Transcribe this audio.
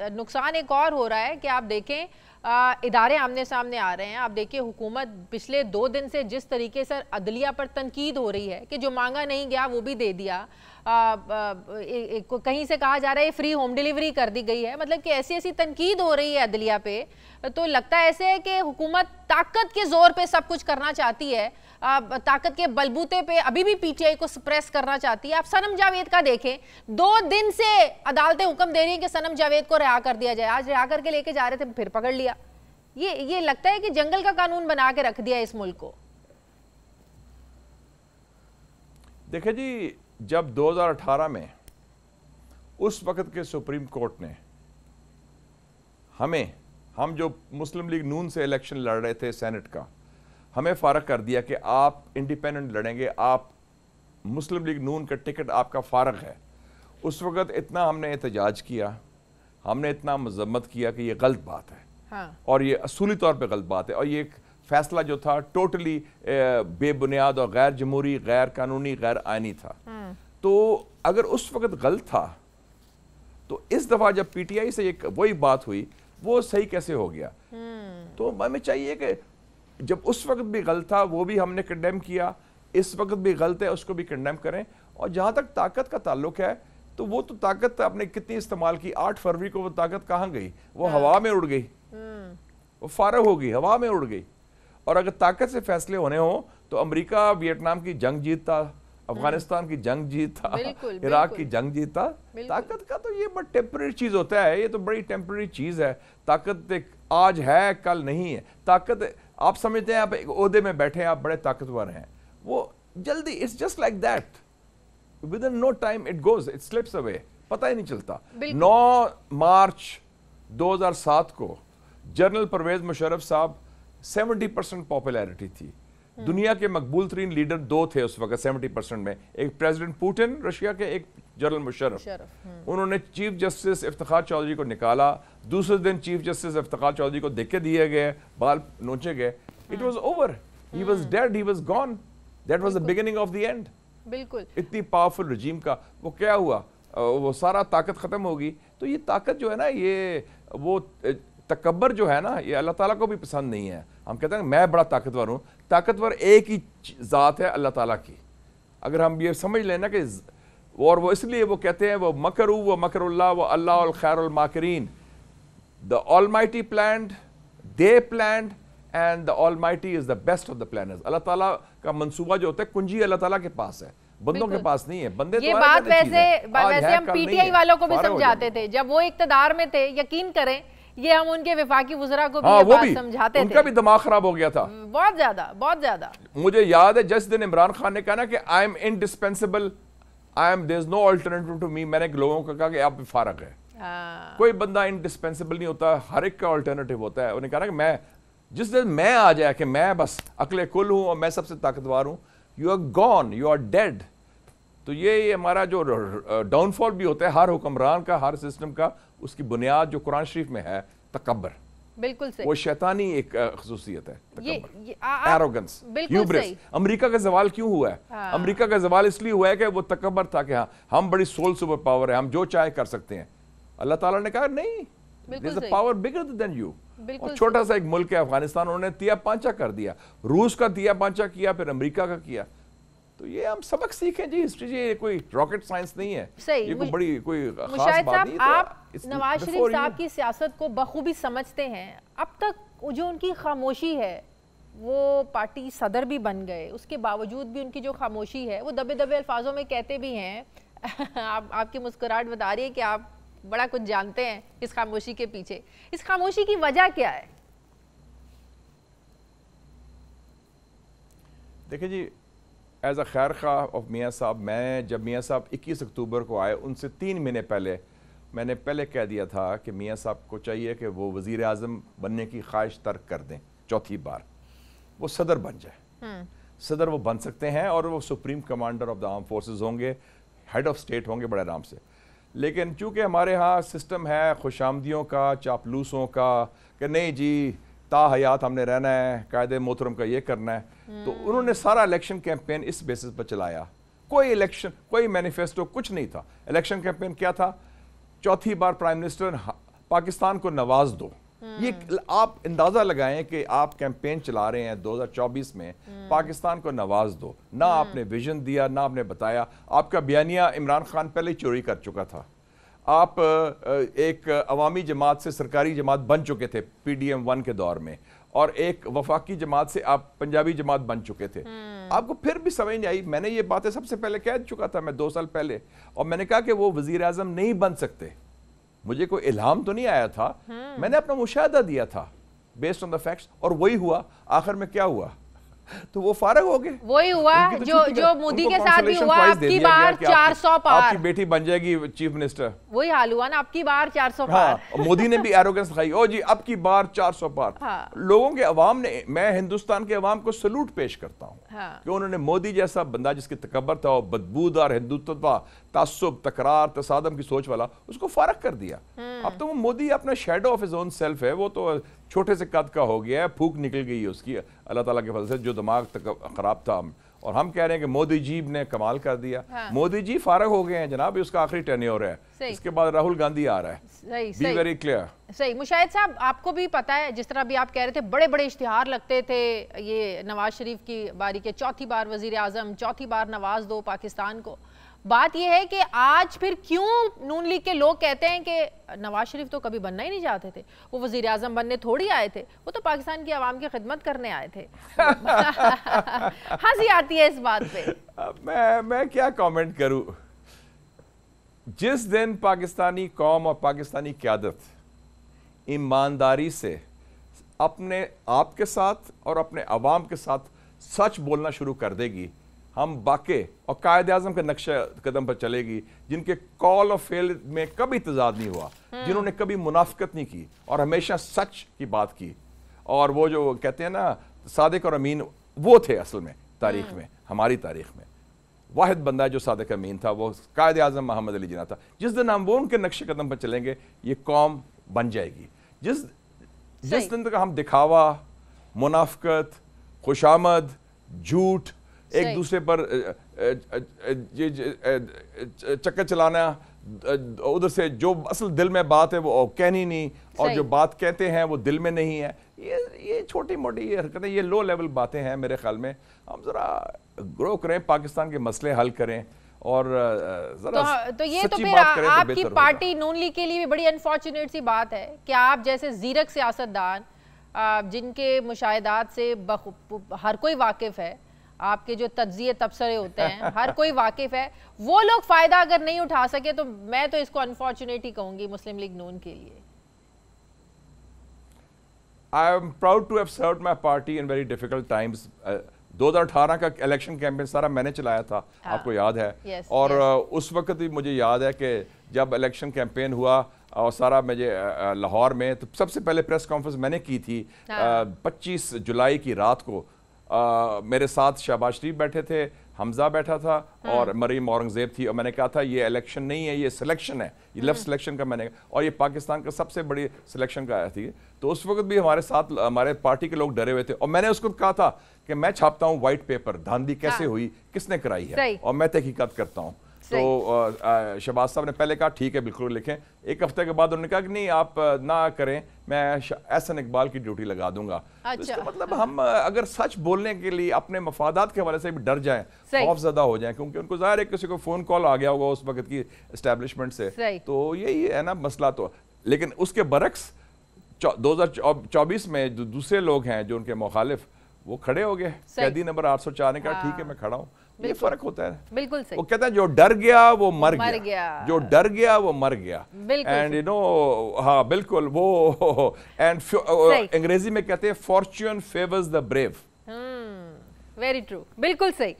نقصان ایک اور ہو رہا ہے کہ آپ دیکھیں ادارے آمنے سامنے آ رہے ہیں. آپ دیکھیں حکومت پچھلے 2 دن سے جس طریقے سے عدلیہ پر تنقید ہو رہی ہے کہ جو مانگا نہیں گیا وہ بھی دے دیا. کہیں سے کہا جا رہا ہے فری ہوم ڈیلیوری کر دی گئی ہے. مطلب کہ ایسی تنقید ہو رہی ہے عدلیہ پہ, تو لگتا ہے ایسے ہے کہ حکومت طاقت کے زور پہ سب کچھ کرنا چاہتی ہے, طاقت کے بلبوتے پہ ابھی بھی پی ٹی آئی کو سپریس کرنا چاہتی ہے. آپ صنم جاوید کا دیکھیں, 2 دن سے عدالتیں حکم دے رہی ہیں کہ صنم جاوید کو رہا کر دیا جائے. آج رہا کر کے لے کے جا رہے تھے, پھر پکڑ لیا. یہ لگتا ہے کہ جنگل کا قانون بنا کے رکھ دیا اس ملک کو. دیکھیں جی, جب 2018 میں اس وقت کے سپریم کورٹ نے ہم جو مسلم لیگ نون سے الیکشن لڑ رہے تھے سینٹ کا, ہمیں فارغ کر دیا کہ آپ انڈیپینڈنٹ لڑیں گے, آپ مسلم لیگ نون کا ٹکٹ آپ کا فارغ ہے. اس وقت اتنا ہم نے احتجاج کیا, ہم نے اتنا مذمت کیا کہ یہ غلط بات ہے, اور یہ اصولی طور پہ غلط بات ہے, اور یہ ایک فیصلہ جو تھا ٹوٹلی بے بنیاد اور غیر جمہوری, غیر قانونی, غیر آئینی تھا. تو اگر اس وقت غلط تھا تو اس دفعہ جب پی ٹی آئی سے وہی بات ہوئی, وہ صحیح کیسے ہو گیا؟ تو ہمیں چاہیے کہ جب اس وقت بھی غلط تھا وہ بھی ہم نے کنڈیم کیا, اس وقت بھی غلط ہے اس کو بھی کنڈیم کریں. اور جہاں تک طاقت کا تعلق ہے تو وہ تو طاقت آپ نے کتنی استعمال کی. 8 فروری کو وہ طاقت کہاں گئی؟ وہ ہوا میں اڑ گئی, وہ فارغ ہو گئی, ہوا میں اڑ گئی. اور اگر طاقت سے فیصلے ہونے ہوں تو امریکہ ویتنام کی جنگ جیتتا, افغانستان کی جنگ جیتا, عراق کی جنگ جیتا. طاقت کا تو یہ بڑا ٹیمپرری چیز ہوتا ہے, یہ تو بڑی ٹیمپرری چیز ہے. طاقت آج ہے کل نہیں ہے. طاقت آپ سمجھتے ہیں آپ ایک عہدے میں بیٹھے ہیں, آپ بڑے طاقتور ہیں, وہ جلدی it's just like that, within no time it goes, it slips away, پتہ ہی نہیں چلتا. 9 مارچ 2007 کو جنرل پرویز مشرف صاحب 70% پاپولیرٹی تھی. دنیا کے مقبول ترین لیڈر 2 تھے اس وقت 70% میں, ایک پریزیڈنٹ پوٹن رشیا کے, ایک جنرل مشرف. انہوں نے چیف جسٹس افتخار چودھری کو نکالا, دوسرے دن چیف جسٹس افتخار چودھری کو دھکے دیے گئے, بال نوچے گئے. It was over, he was dead, he was gone. That was the beginning of the end. بالکل اتنی پاورفل رجیم کا وہ کیا ہوا, وہ سارا طاقت ختم ہوگی. تو یہ طاقت جو ہے نا, یہ وہ تکبر جو ہے نا, یہ اللہ تعالیٰ کو بھی پسند نہیں ہے. ہم کہتے ہیں میں بڑا طاقتور ہوں, طاقتور ایک ہی ذات ہے, اللہ تعالیٰ کی. اگر ہم یہ سمجھ لیں نا کہ, اور وہ اس لیے وہ کہتے ہیں وہ مکرو و مکر اللہ و اللہ الخیر الماکرین. The Almighty planned, they planned, and the Almighty is the best of the planners. اللہ تعالیٰ کا منصوبہ جو ہوتا ہے کنجی اللہ تعالیٰ کے پاس ہے, بندوں کے پاس نہیں ہے. بندے تو یہ بات ویسے ہم پی ٹی آئی والوں کو بھی سمجھاتے تھے جب وہ اقتدار میں تھے, یقین کریں یہ ہم ان کے وفاقی وزراء کو بھی یہ بات سمجھاتے تھے. ان کا بھی دماغ خراب ہو گیا تھا بہت زیادہ, بہت زیادہ. مجھے یاد ہے جس دن عمران خان نے کہا نا کہ I am indispensable, there is no alternative to me, میں نے لوگوں کو کہا کہ آپ فارغ ہے. کوئی بندہ انڈسپینسیبل نہیں ہوتا, ہر ایک کا آلٹرنیٹیو ہوتا ہے. انہوں نے کہا نا کہ میں جس دن میں آ جائے کہ میں بس عقل کل ہوں اور میں سب سے طاقتور ہوں, you are gone, you are dead. تو یہ ہمارا جو ڈاؤن فال بھی ہوتا ہے ہر حکمران کا, ہر سسٹم کا, اس کی بنیاد جو قرآن شریف میں ہے تکبر. بالکل صحیح. وہ شیطانی ایک خصوصیت ہے تکبر, ایروگنس, ہیوبرس. امریکہ کا زوال کیوں ہوا ہے؟ امریکہ کا زوال اس لیے ہوا ہے کہ وہ تکبر تھا کہ ہاں ہم بڑی سول سپر پاور ہے, ہم جو چاہے کر سکتے ہیں. اللہ تعالیٰ نے کہا نہیں, there is a power bigger than you. اور چھوٹا سا ایک ملک ہے افغانستان, انہوں نے تیا پانچا کر دیا, روس کا تیا پانچا کیا, پھر امریکہ کا کیا. تو یہ ہم سبق سیکھیں جی, ہسٹری جی, یہ کوئی راکٹ سائنس نہیں ہے, یہ کوئی بڑی کوئی خاص بات نہیں. آپ نواز شریف صاحب کی سیاست کو بخوبی سمجھتے ہیں. اب تک جو ان کی خاموشی ہے, وہ پارٹی صدر بھی بن گئے, اس کے باوجود بھی ان کی جو خاموشی ہے وہ دبے دبے الفاظوں میں کہتے بھی ہیں. آپ کی مسکراہٹ بتا رہی ہے کہ آپ بڑا کچھ جانتے ہیں اس خاموشی کے پیچھے. اس خاموشی کی وجہ کیا ہے؟ دیکھیں جی, ایز اے خیر خواہ آف میاں صاحب, میں جب میاں صاحب 21 اکتوبر کو آئے, ان سے 3 مہینے پہلے میں نے پہلے کہہ دیا تھا کہ میاں صاحب کو چاہیے کہ وہ وزیر اعظم بننے کی خواہش ترک کر دیں, چوتھی بار وہ صدر بن جائے. صدر وہ بن سکتے ہیں اور وہ supreme commander of the arm forces ہوں گے, ہیڈ آف اسٹیٹ ہوں گے بڑے آرام سے. لیکن چونکہ ہمارے ہاں سسٹم ہے خوش آمدیوں کا, چاپلوسوں کا, کہ نہیں جی تا حیات ہم نے رہنا ہے, قائد محترم کا یہ کرنا ہے, تو انہوں نے سارا الیکشن کیمپین اس بیسس پر چلایا. کوئی الیکشن, کوئی مینیفیسٹو, کچھ نہیں تھا. الیکشن کیمپین کیا تھا؟ چوتھی بار پرائم منسٹر پاکستان کو نواز دو. یہ آپ اندازہ لگائیں کہ آپ کیمپین چلا رہے ہیں 2024 میں, پاکستان کو نواز دو. نہ آپ نے ویژن دیا, نہ آپ نے بتایا. آپ کا بیانیہ عمران خان پہلے چوری کر چکا تھا. آپ ایک عوامی جماعت سے سرکاری جماعت بن چکے تھے PDM-1 کے دور میں, اور ایک وفاقی جماعت سے آپ پنجابی جماعت بن چکے تھے. آپ کو پھر بھی سمجھ نہیں آئی. میں نے یہ باتیں سب سے پہلے کہہ چکا تھا, میں 2 سال پہلے, اور میں نے کہا کہ وہ وزیر اعظم نہیں بن سکتے. مجھے کوئی الہام تو نہیں آیا تھا, میں نے اپنا مشاہدہ دیا تھا بیسڈ آن دا فیکٹس, اور وہی ہوا. آخر میں کیا ہوا؟ تو وہ فارغ ہو گئے. وہی ہوا جو مودی کے ساتھ بھی ہوا. آپ کی بار 400 پار, آپ کی بیٹی بن جائے گی چیف منسٹر. وہی حال ہوا نا, آپ کی بار 400 پار. مودی نے بھی ایروگنس دکھائی, او جی اب کی بار 400 پار. لوگوں کے عوام نے, میں ہندوستان کے عوام کو سلوٹ پیش کرتا ہوں کہ انہوں نے مودی جیسا بندہ جس کی تکبر تھا, بدبودار ہندوتوا, تعصب, تکرار, تصادم کی سوچ والا, اس کو فارغ کر دیا. اب تو وہ مودی اپنا shadow of his own self ہے. وہ تو چھوٹے سے قد کا ہو گیا ہے, پھوک نکل گئی ہے اس کی اللہ تعالیٰ کے فضل سے, جو دماغ خراب تھا. اور ہم کہہ رہے ہیں کہ مودی جی نے کمال کر دیا. مودی جی فارغ ہو گئے ہیں جناب, اس کا آخری ٹینیور ہے. اس کے بعد راہل گاندھی آ رہا ہے. Be very clear. صحیح. مشاہد صاحب, آپ کو بھی پتا ہے, جس طرح بھی آپ کہہ رہے تھے, بڑے بڑے اشتہار لگتے تھے یہ نواز شریف کی باری کے, 4تھی بار وزیر اعظم, 4تھی بار نواز دو پاکستان کو. بات یہ ہے کہ آج پھر کیوں نون لیگ کے لوگ کہتے ہیں کہ نواز شریف تو کبھی بننا ہی نہیں چاہتے تھے, وہ وزیر اعظم بننے تھوڑی آئے تھے, وہ تو پاکستان کی عوام کی خدمت کرنے آئے تھے. ہنسی آتی ہے اس بات پہ. میں کیا کامنٹ کروں. جس دن پاکستانی قوم اور پاکستانی قیادت ایمانداری سے اپنے آپ کے ساتھ اور اپنے عوام کے ساتھ سچ بولنا شروع کر دے گی, ہم باقی اور قائد اعظم کے نقشہ قدم پر چلے گی, جن کے کال اور فیل میں کبھی تضاد نہیں ہوا, جنہوں نے کبھی منافقت نہیں کی اور ہمیشہ سچ کی بات کی. اور وہ جو کہتے ہیں نا صادق اور امین, وہ تھے اصل میں تاریخ میں, ہماری تاریخ میں واحد بندہ جو صادق امین تھا وہ قائد اعظم محمد علی جناح تھا. جس دن ہم وہ ان کے نقش قدم پر چلیں گے, یہ قوم بن جائے گی. جس دن تک ہم دکھاوا, منافقت, خوشامد, جھوٹ, ایک دوسرے پر چکر چلانا, ادھر سے جو اصل دل میں بات ہے وہ کہنی نہیں, اور جو بات کہتے ہیں وہ دل میں نہیں ہے, یہ چھوٹی موٹی حرکتیں, یہ لو لیول باتیں ہیں. میرے خیال میں ہم ذرا گرو کریں, پاکستان کے مسئلے حل کریں, اور ذرا تو یہ تو پھر آپ کی پارٹی نون لیگ کے لیے بھی بڑی انفارچونیٹ سی بات ہے کہ آپ جیسے زیرک سیاستدان, جن کے مشاہدات سے ہر کوئی واقف ہے, آپ کے جو تجزیے تبصرے ہوتے ہیں ہر کوئی واقف ہے, وہ لوگ فائدہ اگر نہیں اٹھا سکے تو میں تو اس کو انفارچونیٹ ہی کہوں گی مسلم لیگ نون کے لیے. I am proud to have served my party in very difficult times. 2018 کا الیکشن کیمپین سارا میں نے چلایا تھا, آپ کو یاد ہے, اور اس وقت بھی مجھے یاد ہے کہ جب الیکشن کیمپین ہوا اور سارا مجھے لاہور میں, تو سب سے پہلے پریس کانفرنس میں نے کی تھی 25 جولائی کی رات کو. میرے ساتھ شہباز شریف بیٹھے تھے, حمزہ بیٹھا تھا, اور مریم اورنگزیب تھی, اور میں نے کہا تھا یہ الیکشن نہیں ہے, یہ سلیکشن ہے, یہ لیفٹ سلیکشن کا میں نے, اور یہ پاکستان کا سب سے بڑی سلیکشن کا تھی. تو اس وقت بھی ہمارے ساتھ ہمارے پارٹی کے لوگ ڈرے ہوئے تھے, اور میں نے اس کو کہا تھا کہ میں چھاپتا ہوں وائٹ پیپر, دھاندلی کیسے ہوئی, کس نے کرائی ہے, اور میں تحقیقات کرتا ہوں. تو شہباز صاحب نے پہلے کہا ٹھیک ہے بالکل لکھیں. ایک ہفتے کے بعد انہوں نے کہا کہ نہیں آپ نہ کریں, میں احسن اقبال کی ڈیوٹی لگا دوں گا. اس کا مطلب ہم اگر سچ بولنے کے لیے اپنے مفادات کے حوالے سے بھی ڈر جائیں, خوف زدہ ہو جائیں, کیونکہ ان کو ظاہر ہے کسی کو فون کال آ گیا ہوگا اس وقت کی اسٹیبلشمنٹ سے, تو یہی ہے نا مسئلہ. تو لیکن اس کے برعکس 2024 میں جو دوسرے لوگ ہیں جو ان کے مخالف, وہ کھڑے ہو گئے. قیدی نمبر 804 نے کہا ٹھیک ہے میں کھڑا ہوں. یہ فرق ہوتا ہے. بالکل صحیح. وہ کہتا ہے جو ڈر گیا وہ مر گیا, جو ڈر گیا وہ مر گیا. اینڈ یو نو, ہاں بالکل وہ, اینڈ انگریزی میں کہتے ہیں فارچون فیورز دا بریو. ویری ٹرو, بالکل صحیح.